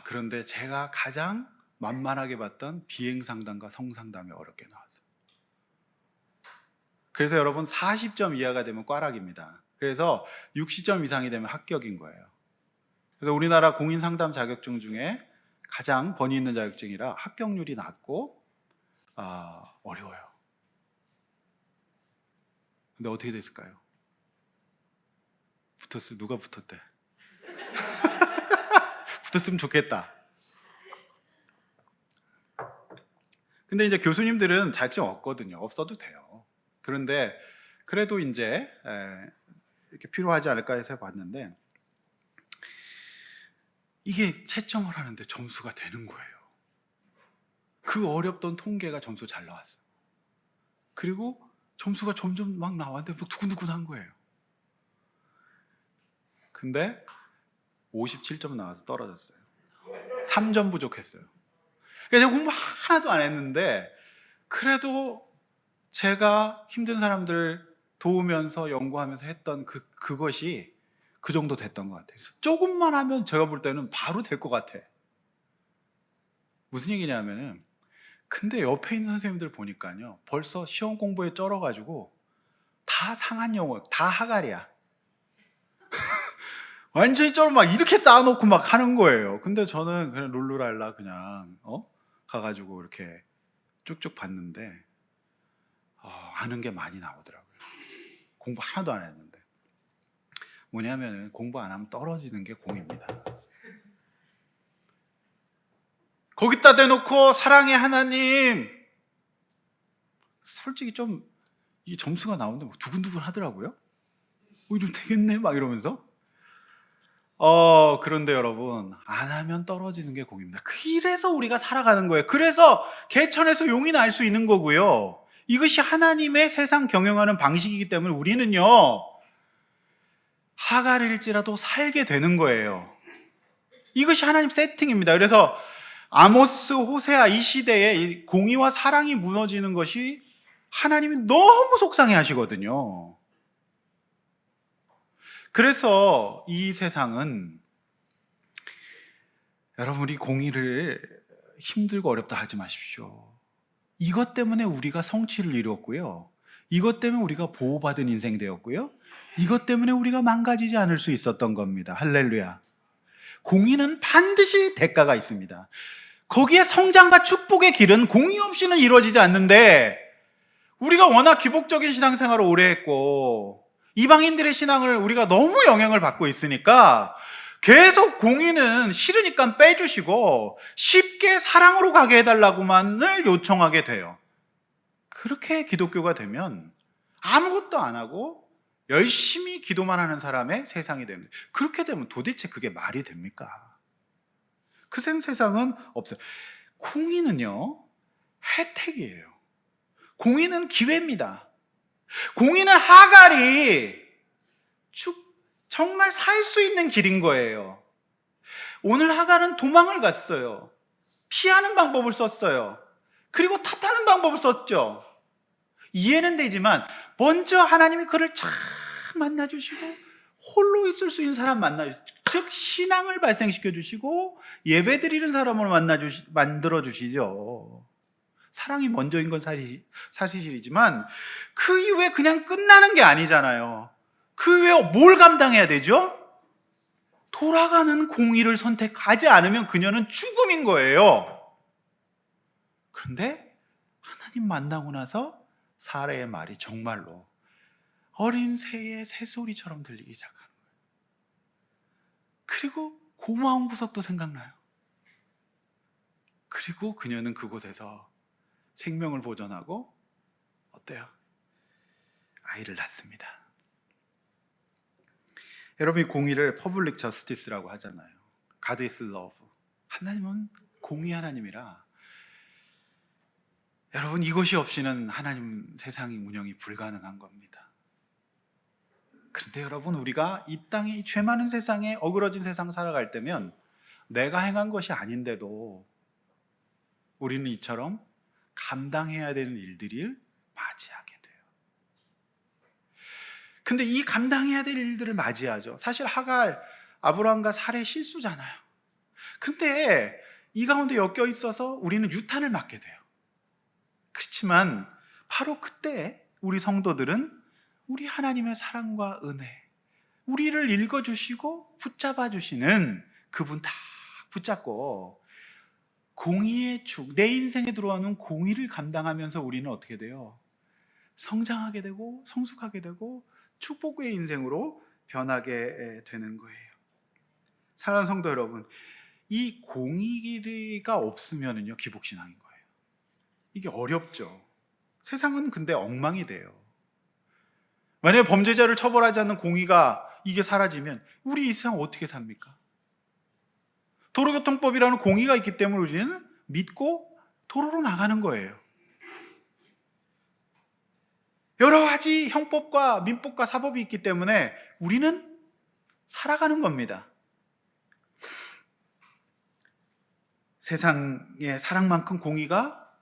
그런데 제가 가장 만만하게 봤던 비행상담과 성상담이 어렵게 나왔어요. 그래서 여러분 40점 이하가 되면 꽈락입니다. 그래서 60점 이상이 되면 합격인 거예요. 그래서 우리나라 공인상담 자격증 중에 가장 번위 있는 자격증이라 합격률이 낮고 어려워요. 근데 어떻게 됐을까요? 누가 붙었대? 붙었으면 좋겠다. 근데 이제 교수님들은 자격증 없거든요. 없어도 돼요. 그런데 그래도 이제 이렇게 필요하지 않을까 해서 봤는데 이게 채점을 하는데 점수가 되는 거예요. 그 어렵던 통계가 점수 잘 나왔어요. 그리고 점수가 점점 막 나왔는데 두근두근한 거예요. 근데 57점 나와서 떨어졌어요. 3점 부족했어요. 그래서 공부 하나도 안 했는데 그래도 제가 힘든 사람들 도우면서 연구하면서 했던 그것이 그 정도 됐던 것 같아요. 조금만 하면 제가 볼 때는 바로 될 것 같아. 무슨 얘기냐면은, 근데 옆에 있는 선생님들 보니까요, 벌써 시험 공부에 쩔어가지고 다 상한 영어, 다 하갈이야. 완전히 쩔어 막 이렇게 쌓아놓고 막 하는 거예요. 근데 저는 그냥 룰루랄라 그냥 가가지고 이렇게 쭉쭉 봤는데 아는 게 많이 나오더라고요. 공부 하나도 안 했는데. 뭐냐면은 공부 안 하면 떨어지는 게 공입니다. 거기다 대놓고 사랑의 하나님, 솔직히 좀 이 점수가 나오는데 뭐 두근두근 하더라고요. 좀 되겠네 막 이러면서. 그런데 여러분, 안 하면 떨어지는 게 공입니다. 그래서 우리가 살아가는 거예요. 그래서 개천에서 용이 날 수 있는 거고요. 이것이 하나님의 세상 경영하는 방식이기 때문에 우리는요, 하갈일지라도 살게 되는 거예요. 이것이 하나님 세팅입니다. 그래서 아모스, 호세아 이 시대에 이 공의와 사랑이 무너지는 것이 하나님이 너무 속상해 하시거든요. 그래서 이 세상은, 여러분이 공의를 힘들고 어렵다 하지 마십시오. 이것 때문에 우리가 성취를 이루었고요. 이것 때문에 우리가 보호받은 인생 되었고요. 이것 때문에 우리가 망가지지 않을 수 있었던 겁니다. 할렐루야. 공의는 반드시 대가가 있습니다. 거기에 성장과 축복의 길은 공의 없이는 이루어지지 않는데, 우리가 워낙 기복적인 신앙생활을 오래 했고 이방인들의 신앙을 우리가 너무 영향을 받고 있으니까 계속 공의는 싫으니까 빼주시고 쉽게 사랑으로 가게 해달라고만을 요청하게 돼요. 그렇게 기독교가 되면 아무것도 안 하고 열심히 기도만 하는 사람의 세상이 됩니다. 그렇게 되면 도대체 그게 말이 됩니까? 그 세상은 없어요. 공의는요, 혜택이에요. 공의는 기회입니다. 공의는 하갈이 정말 살 수 있는 길인 거예요. 오늘 하갈은 도망을 갔어요. 피하는 방법을 썼어요. 그리고 탓하는 방법을 썼죠. 이해는 되지만 먼저 하나님이 그를 잘 만나주시고 홀로 있을 수 있는 사람 만나주시고, 즉 신앙을 발생시켜 주시고 예배 드리는 사람을 만들어 주시죠. 사랑이 먼저인 건 사실이지만 그 이후에 그냥 끝나는 게 아니잖아요. 그 이후에 뭘 감당해야 되죠? 돌아가는 공의를 선택하지 않으면 그녀는 죽음인 거예요. 그런데 하나님 만나고 나서 사라의 말이 정말로 어린 새의 새소리처럼 들리기 시작하는 거예요. 그리고 고마운 구석도 생각나요. 그리고 그녀는 그곳에서 생명을 보존하고 어때요? 아이를 낳습니다. 여러분이 공의를 퍼블릭 저스티스라고 하잖아요. God is love. 하나님은 공의 하나님이라, 여러분 이것이 없이는 하나님 세상이 운영이 불가능한 겁니다. 그런데 여러분, 우리가 이 땅에 이 죄 많은 세상에 어그러진 세상 살아갈 때면 내가 행한 것이 아닌데도 우리는 이처럼 감당해야 되는 일들을 맞이하게 돼요. 근데 이 감당해야 될 일들을 맞이하죠. 사실 하갈, 아브라함과 사례 실수잖아요. 근데 이 가운데 엮여 있어서 우리는 유탄을 맞게 돼요. 그렇지만 바로 그때 우리 성도들은 우리 하나님의 사랑과 은혜, 우리를 읽어주시고 붙잡아 주시는 그분 다 붙잡고 공의의 축, 내 인생에 들어오는 공의를 감당하면서 우리는 어떻게 돼요? 성장하게 되고 성숙하게 되고 축복의 인생으로 변하게 되는 거예요. 사랑하는 성도 여러분, 이 공의가 없으면요 기복신앙인 거예요. 이게 어렵죠. 세상은 근데 엉망이 돼요. 만약에 범죄자를 처벌하지 않는 공의가 이게 사라지면 우리 이 세상 어떻게 삽니까? 도로교통법이라는 공의가 있기 때문에 우리는 믿고 도로로 나가는 거예요. 여러 가지 형법과 민법과 사법이 있기 때문에 우리는 살아가는 겁니다. 세상의 사랑만큼 공의가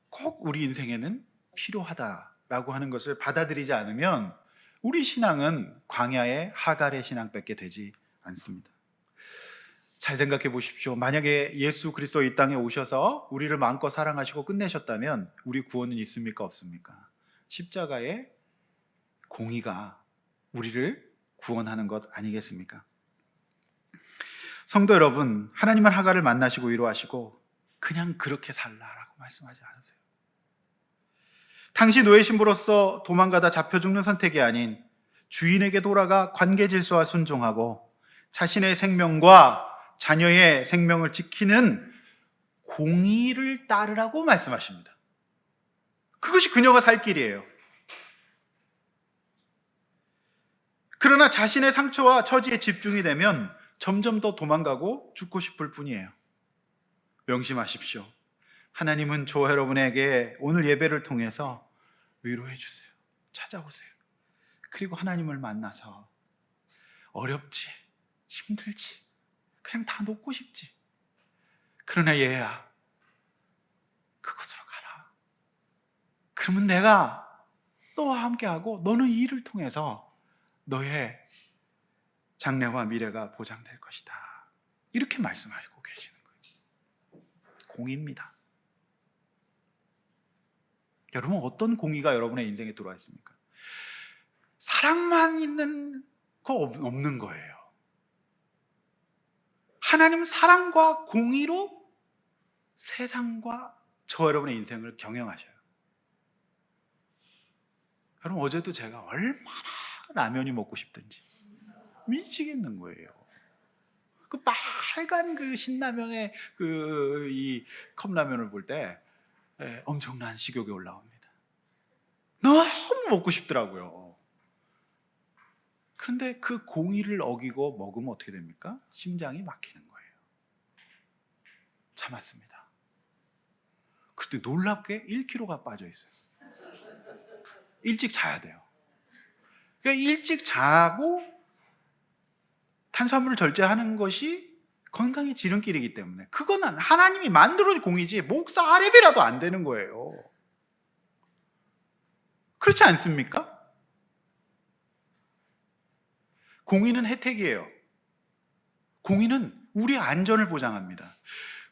꼭 우리 인생에는 필요하다라고 하는 것을 받아들이지 않으면 우리 신앙은 광야의 하갈의 신앙밖에 되지 않습니다. 잘 생각해 보십시오. 만약에 예수 그리스도 이 땅에 오셔서 우리를 마음껏 사랑하시고 끝내셨다면 우리 구원은 있습니까? 없습니까? 십자가의 공의가 우리를 구원하는 것 아니겠습니까? 성도 여러분, 하나님은 하갈을 만나시고 위로하시고 그냥 그렇게 살라라고 말씀하지 않으세요. 당시 노예 신부로서 도망가다 잡혀 죽는 선택이 아닌 주인에게 돌아가 관계 질서와 순종하고 자신의 생명과 자녀의 생명을 지키는 공의를 따르라고 말씀하십니다. 그것이 그녀가 살 길이에요. 그러나 자신의 상처와 처지에 집중이 되면 점점 더 도망가고 죽고 싶을 뿐이에요. 명심하십시오. 하나님은 저와 여러분에게 오늘 예배를 통해서 위로해 주세요. 찾아오세요. 그리고 하나님을 만나서 어렵지, 힘들지, 그냥 다 놓고 싶지. 그러나 얘야, 그곳으로 가라. 그러면 내가 너와 함께하고 너는 이 일을 통해서 너의 장래와 미래가 보장될 것이다. 이렇게 말씀하시고 계시는 거예요. 공의입니다. 여러분, 어떤 공의가 여러분의 인생에 들어와 있습니까? 사랑만 있는 거 없는 거예요. 하나님 사랑과 공의로 세상과 저 여러분의 인생을 경영하셔요. 여러분, 어제도 제가 얼마나 라면이 먹고 싶든지 미치겠는 거예요. 그 빨간 그 신라면의 이 컵라면을 볼 때 엄청난 식욕이 올라옵니다. 너무 먹고 싶더라고요. 그런데 그 공의를 어기고 먹으면 어떻게 됩니까? 심장이 막히는 거예요. 참았습니다. 그때 놀랍게 1kg가 빠져 있어요. 일찍 자야 돼요. 그러니까 일찍 자고 탄수화물을 절제하는 것이 건강의 지름길이기 때문에 그거는 하나님이 만들어준 공의지 목사 아래비라도 안 되는 거예요. 그렇지 않습니까? 공의는 혜택이에요. 공의는 우리 안전을 보장합니다.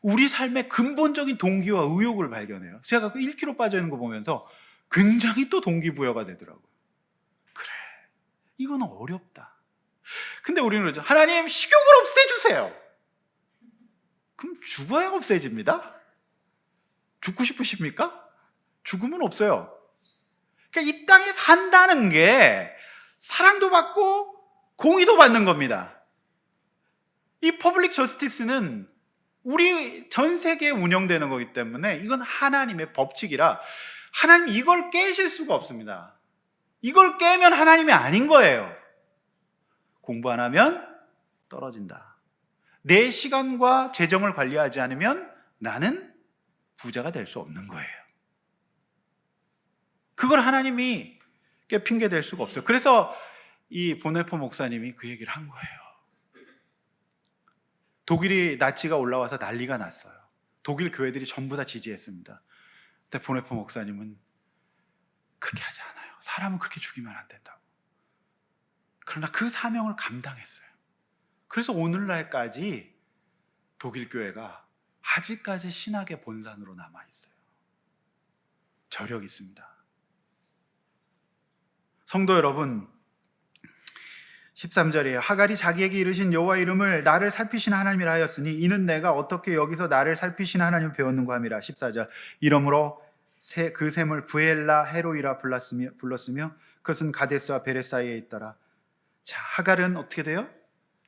우리 삶의 근본적인 동기와 의욕을 발견해요. 제가 그 1kg 빠져있는 거 보면서 굉장히 또 동기부여가 되더라고요. 그래, 이건 어렵다. 근데 우리는 그러죠. 하나님, 식욕을 없애주세요. 그럼 죽어야 없애집니다. 죽고 싶으십니까? 죽으면 없어요. 그러니까 이 땅에 산다는 게 사랑도 받고 공의도 받는 겁니다. 이 퍼블릭 저스티스는 우리 전 세계에 운영되는 거기 때문에 이건 하나님의 법칙이라 하나님 이걸 깨실 수가 없습니다. 이걸 깨면 하나님이 아닌 거예요. 공부 안 하면 떨어진다. 내 시간과 재정을 관리하지 않으면 나는 부자가 될 수 없는 거예요. 그걸 하나님이 핑계 댈 수가 없어요. 그래서 이 보네포 목사님이 그 얘기를 한 거예요. 독일이 나치가 올라와서 난리가 났어요. 독일 교회들이 전부 다 지지했습니다. 근데 보네포 목사님은 그렇게 하지 않아요. 사람은 그렇게 죽이면 안 된다고. 그러나 그 사명을 감당했어요. 그래서 오늘날까지 독일 교회가 아직까지 신학의 본산으로 남아있어요. 저력이 있습니다. 성도 여러분, 13절이에요. 하갈이 자기에게 이르신 여호와 이름을 나를 살피시는 하나님이라 하였으니 이는 내가 어떻게 여기서 나를 살피시는 하나님을 배웠는가 함이라. 14절 이러므로 그 샘을 부엘라 헤로이라 불렀으며 그것은 가데스와 베레 사이에 있더라. 자, 하갈은 어떻게 돼요?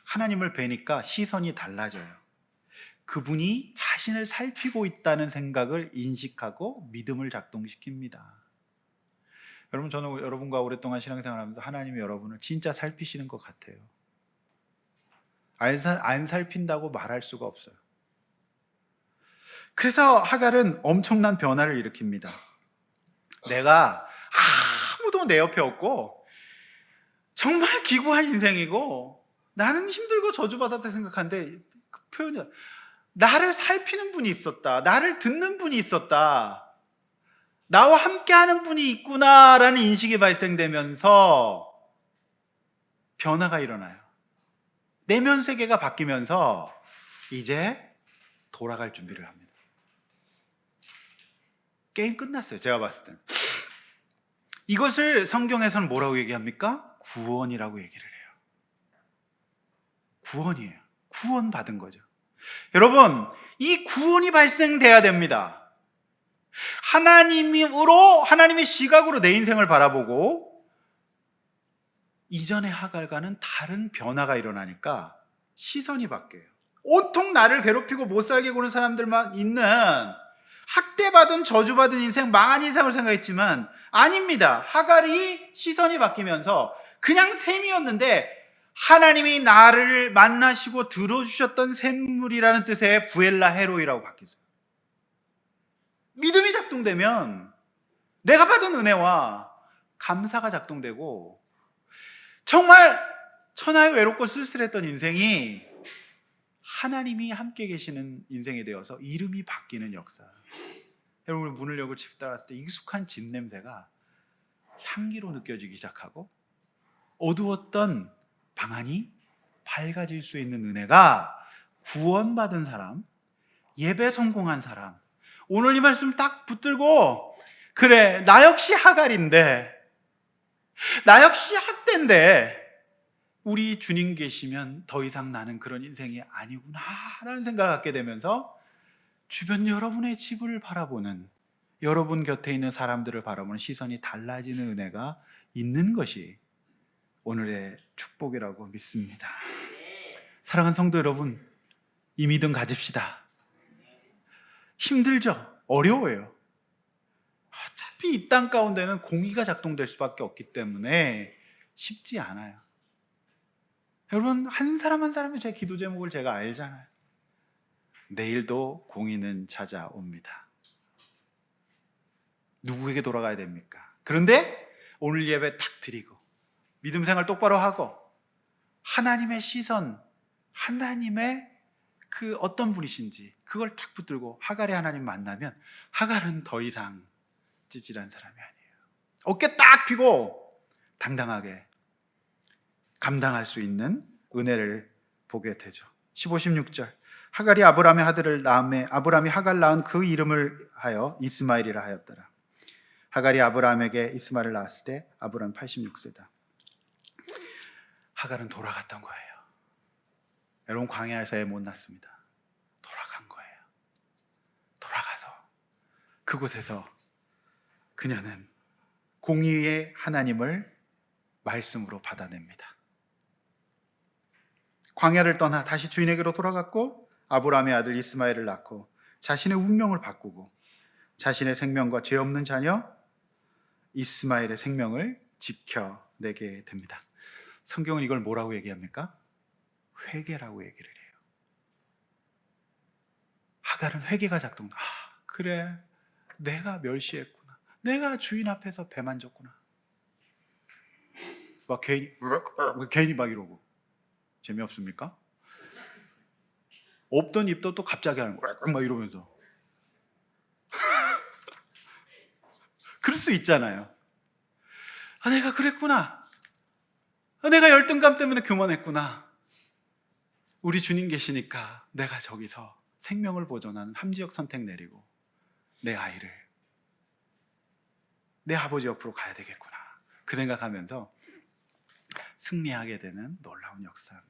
하나님을 뵈니까 시선이 달라져요. 그분이 자신을 살피고 있다는 생각을 인식하고 믿음을 작동시킵니다. 여러분, 저는 여러분과 오랫동안 신앙생활하면서 하나님이 여러분을 진짜 살피시는 것 같아요. 안 살핀다고 말할 수가 없어요. 그래서 하갈은 엄청난 변화를 일으킵니다. 내가 아무도 내 옆에 없고 정말 기구한 인생이고 나는 힘들고 저주받았다 생각하는데 그 표현이 나를 살피는 분이 있었다. 나를 듣는 분이 있었다. 나와 함께하는 분이 있구나라는 인식이 발생되면서 변화가 일어나요. 내면 세계가 바뀌면서 이제 돌아갈 준비를 합니다. 게임 끝났어요. 제가 봤을 때는. 이것을 성경에서는 뭐라고 얘기합니까? 구원이라고 얘기를 해요. 구원이에요. 구원받은 거죠. 여러분, 이 구원이 발생돼야 됩니다. 하나님의 시각으로 내 인생을 바라보고 이전의 하갈과는 다른 변화가 일어나니까 시선이 바뀌어요. 온통 나를 괴롭히고 못 살게 구는 사람들만 있는 학대받은 저주받은 인생, 망한 인생을 생각했지만 아닙니다. 하갈이 시선이 바뀌면서 그냥 셈이었는데 하나님이 나를 만나시고 들어주셨던 샘물이라는 뜻의 부엘라 헤로이라고 바뀌었어요. 믿음이 작동되면 내가 받은 은혜와 감사가 작동되고 정말 천하에 외롭고 쓸쓸했던 인생이 하나님이 함께 계시는 인생이 되어서 이름이 바뀌는 역사. 여러분, 문을 열고 집 따라갔을 때 익숙한 집 냄새가 향기로 느껴지기 시작하고 어두웠던 방안이 밝아질 수 있는 은혜가 구원받은 사람, 예배 성공한 사람, 오늘 이 말씀 딱 붙들고 그래, 나 역시 하갈인데, 나 역시 학대인데 우리 주님 계시면 더 이상 나는 그런 인생이 아니구나 라는 생각을 갖게 되면서 주변 여러분의 집을 바라보는, 여러분 곁에 있는 사람들을 바라보는 시선이 달라지는 은혜가 있는 것이 오늘의 축복이라고 믿습니다. 사랑하는 성도 여러분, 이 믿음 가집시다. 힘들죠? 어려워요. 어차피 이 땅 가운데는 공의가 작동될 수밖에 없기 때문에 쉽지 않아요. 여러분, 한 사람 한 사람의 제 기도 제목을 제가 알잖아요. 내일도 공의는 찾아옵니다. 누구에게 돌아가야 됩니까? 그런데 오늘 예배 딱 드리고 믿음 생활 똑바로 하고 하나님의 시선, 하나님의 그 어떤 분이신지 그걸 딱 붙들고 하갈의 하나님 만나면 하갈은 더 이상 찌질한 사람이 아니에요. 어깨 딱 펴고 당당하게 감당할 수 있는 은혜를 보게 되죠. 15, 16절 하갈이 아브람의 아들을 낳음에 아브람이 하갈 낳은 그 이름을 하여 이스마엘이라 하였더라. 하갈이 아브람에게 이스마엘을 낳았을 때 아브람 86세다. 하갈은 돌아갔던 거예요. 여러분, 광야에서 애 못 낳습니다. 돌아간 거예요. 돌아가서 그곳에서 그녀는 공의의 하나님을 말씀으로 받아냅니다. 광야를 떠나 다시 주인에게로 돌아갔고 아브람의 아들 이스마엘을 낳고 자신의 운명을 바꾸고 자신의 생명과 죄 없는 자녀 이스마엘의 생명을 지켜내게 됩니다. 성경은 이걸 뭐라고 얘기합니까? 회개라고 얘기를 해요. 하갈은 회개가 작동. 그래, 내가 멸시했구나. 내가 주인 앞에서 배 만졌구나. 막 괜히 막 이러고. 재미없습니까? 없던 입도 또 갑자기 하는 거야. 막 이러면서. 그럴 수 있잖아요. 내가 그랬구나. 내가 열등감 때문에 교만했구나. 우리 주님 계시니까 내가 저기서 생명을 보존하는 함지역 선택 내리고 내 아이를 내 아버지 옆으로 가야 되겠구나. 그 생각하면서 승리하게 되는 놀라운 역사입니다.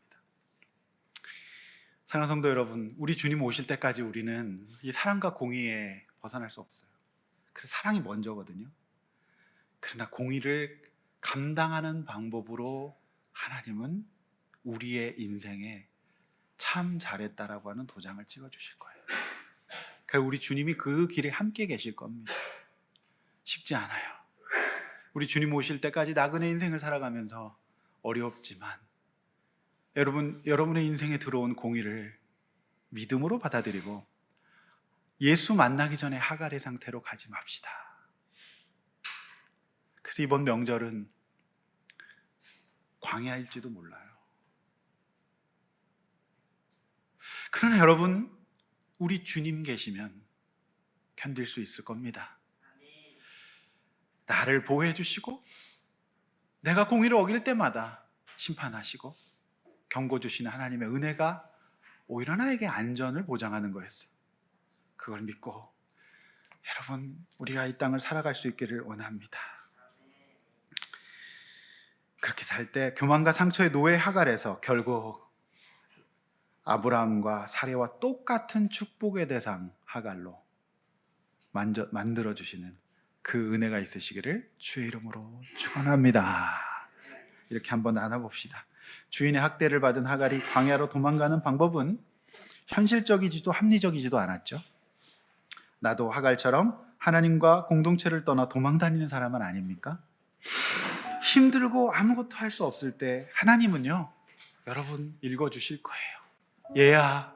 사랑하는 성도 여러분, 우리 주님 오실 때까지 우리는 이 사랑과 공의에 벗어날 수 없어요. 그래서 사랑이 먼저거든요. 그러나 공의를 감당하는 방법으로 하나님은 우리의 인생에 참 잘했다라고 하는 도장을 찍어주실 거예요. 그러니까 우리 주님이 그 길에 함께 계실 겁니다. 쉽지 않아요. 우리 주님 오실 때까지 나그네 인생을 살아가면서 어렵지만 여러분의 인생에 들어온 공의를 믿음으로 받아들이고 예수 만나기 전에 하갈의 상태로 가지 맙시다. 그래서 이번 명절은 광야일지도 몰라요. 그러나 여러분, 우리 주님 계시면 견딜 수 있을 겁니다. 나를 보호해 주시고 내가 공의를 어길 때마다 심판하시고 경고 주시는 하나님의 은혜가 오히려 나에게 안전을 보장하는 거였어요. 그걸 믿고 여러분, 우리가 이 땅을 살아갈 수 있기를 원합니다. 그렇게 살 때 교만과 상처의 노예 하갈에서 결국 아브라함과 사례와 똑같은 축복의 대상 하갈로 만들어주시는 그 은혜가 있으시기를 주의 이름으로 축원합니다. 이렇게 한번 나눠봅시다. 주인의 학대를 받은 하갈이 광야로 도망가는 방법은 현실적이지도 합리적이지도 않았죠. 나도 하갈처럼 하나님과 공동체를 떠나 도망다니는 사람은 아닙니까? 힘들고 아무것도 할 수 없을 때 하나님은요, 여러분 읽어주실 거예요. 얘야,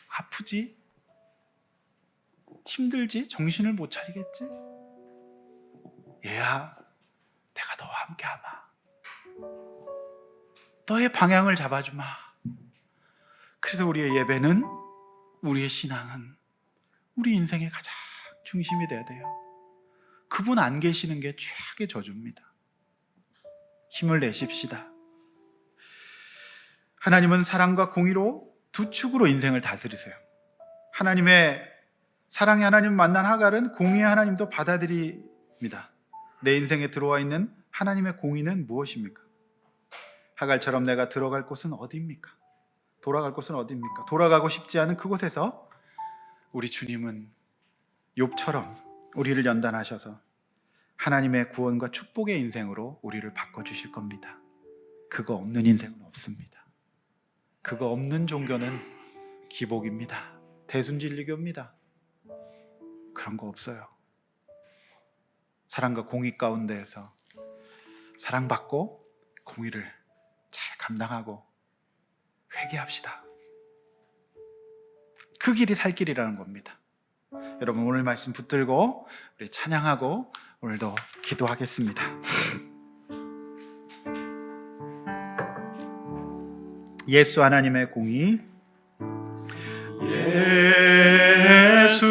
아프지? 힘들지? 정신을 못 차리겠지? 얘야, 내가 너와 함께하마. 너의 방향을 잡아주마. 그래서 우리의 예배는, 우리의 신앙은 우리 인생의 가장 중심이 돼야 돼요. 그분 안 계시는 게 최악의 저주입니다. 힘을 내십시다. 하나님은 사랑과 공의로 두 축으로 인생을 다스리세요. 하나님의 사랑의 하나님 만난 하갈은 공의의 하나님도 받아들입니다. 내 인생에 들어와 있는 하나님의 공의는 무엇입니까? 하갈처럼 내가 들어갈 곳은 어디입니까? 돌아갈 곳은 어디입니까? 돌아가고 싶지 않은 그곳에서 우리 주님은 욥처럼 우리를 연단하셔서 하나님의 구원과 축복의 인생으로 우리를 바꿔주실 겁니다. 그거 없는 인생은 없습니다. 그거 없는 종교는 기복입니다. 대순진리교입니다. 그런 거 없어요. 사랑과 공의 가운데에서 사랑받고 공의를 잘 감당하고 회개합시다. 그 길이 살 길이라는 겁니다. 여러분, 오늘 말씀 붙들고 우리 찬양하고 오늘도 기도하겠습니다. 예수 하나님의 공의, 예수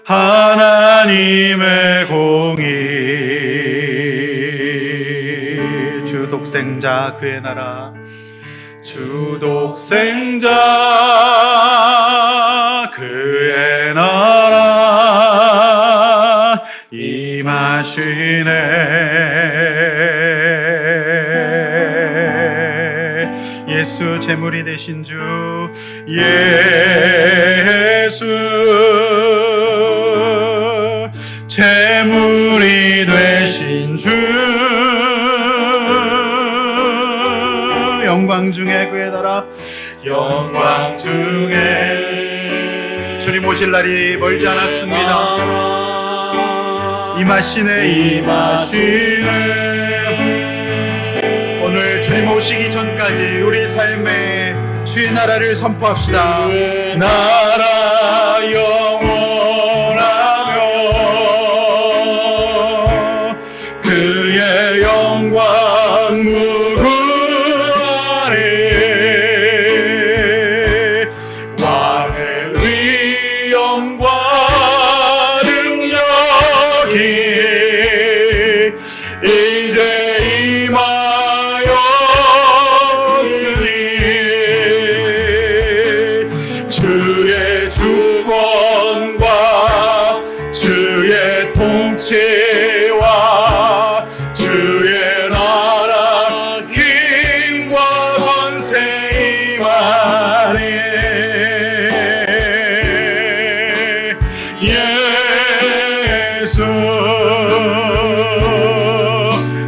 하나님의 공의, 주 독생자 그의 나라, 주 독생자 그의 나라 임하시네. 예수 제물이 되신 주, 예수 제물이 되신 주, 영광 중에 그의 나라, 영광 중에 주님 오실 날이 멀지 않았습니다. 임하시네. 오늘 주님 오시기 전까지 우리 삶에 주의 나라를 선포합시다. 주의 나라 영원하며 그의 영광 무궁하리. 왕의 위엄과 능력이 이제 임하였으니 주의 주권과 주의 통치와 주의 나라 힘과 권세 임하니. 예수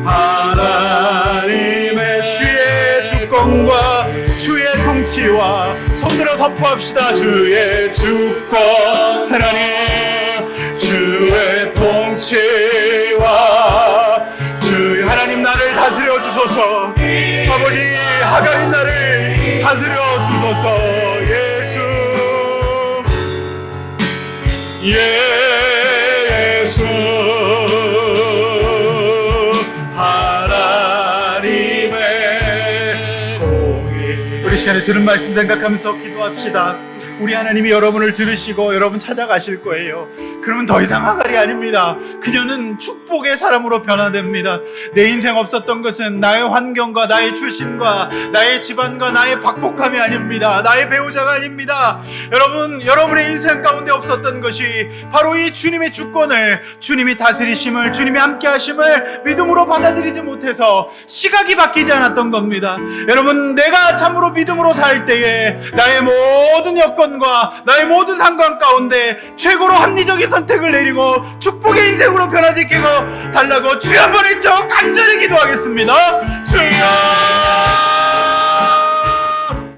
하나님의 주의 주권과 주의 통치와, 손들어 선포합시다. 주의 주권 하나님, 주의 통치와 주의 하나님 나를 다스려 주소서. 아버지, 하갈인 나를 다스려 주소서. 예수, 예수 하나님의 공의. 우리 시간에 들은 말씀 생각하면서 기도합시다. 우리 하나님이 여러분을 들으시고 여러분 찾아가실 거예요. 그러면 더 이상 하갈이 아닙니다. 그녀는 축복의 사람으로 변화됩니다. 내 인생 없었던 것은 나의 환경과 나의 출신과 나의 집안과 나의 박복함이 아닙니다. 나의 배우자가 아닙니다. 여러분의 인생 가운데 없었던 것이 바로 이 주님의 주권을, 주님이 다스리심을, 주님이 함께 하심을 믿음으로 받아들이지 못해서 시각이 바뀌지 않았던 겁니다. 여러분, 내가 참으로 믿음으로 살 때에 나의 모든 여건과 나의 모든 상관 가운데 최고로 합리적인 선택을 내리고 축복의 인생으로 변화시키고 달라고 주여 한번 외쳐 간절히 기도하겠습니다. 주여